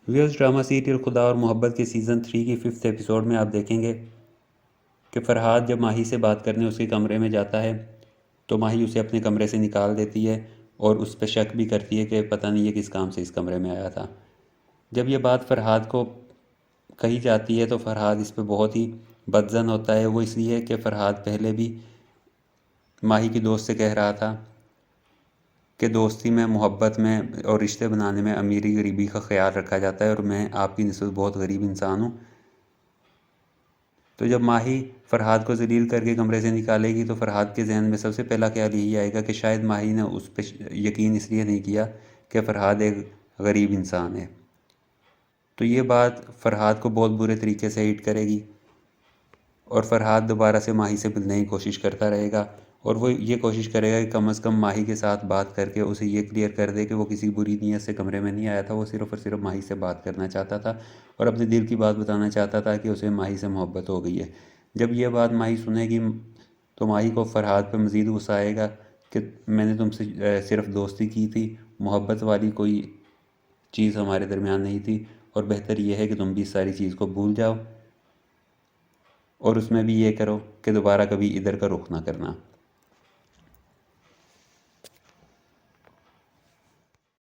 Viewers, drama serial खुदा और मोहब्बत के सीज़न 3 की 5th एपिसोड में आप देखेंगे कि फ़रहाद जब माही से बात करने उसके कमरे में जाता है तो माही उसे अपने कमरे से निकाल देती है और उस पर शक भी करती है कि पता नहीं ये किस काम से इस कमरे में आया था। जब ये बात फ़रहाद को कही जाती है तो फ़रहाद इस पर बहुत ही बदज़न होता है। वो इसलिए कि फ़रहाद पहले भी माही की दोस्त से कह रहा था कि दोस्ती में, मोहब्बत में और रिश्ते बनाने में अमीरी गरीबी का ख्याल रखा जाता है और मैं आपकी निस्बत बहुत गरीब इंसान हूँ। तो जब माही फ़रहाद को ज़लील करके कमरे से निकालेगी तो फ़रहाद के जहन में सबसे पहला ख्याल यही आएगा कि शायद माही ने उस पर यकीन इसलिए नहीं किया कि फ़रहाद एक गरीब इंसान है। तो ये बात फ़रहाद को बहुत बुरे तरीके से हिट करेगी और फ़रहाद दोबारा से माही से मिलने की कोशिश करता रहेगा और वो ये कोशिश करेगा कि कम से कम माही के साथ बात करके उसे ये क्लियर कर दे कि वो किसी बुरी नीयत से कमरे में नहीं आया था। वो सिर्फ़ और सिर्फ माही से बात करना चाहता था और अपने दिल की बात बताना चाहता था कि उसे माही से मोहब्बत हो गई है। जब ये बात माही सुनेगी तो माही को फ़रहाद पर मज़ीद गुस्सा आएगा कि मैंने तुमसे सिर्फ दोस्ती की थी, मोहब्बत वाली कोई चीज़ हमारे दरमियान नहीं थी और बेहतर यह है कि तुम भी इस सारी चीज़ को भूल जाओ और उसमें भी ये करो कि दोबारा कभी इधर का रुख ना करना।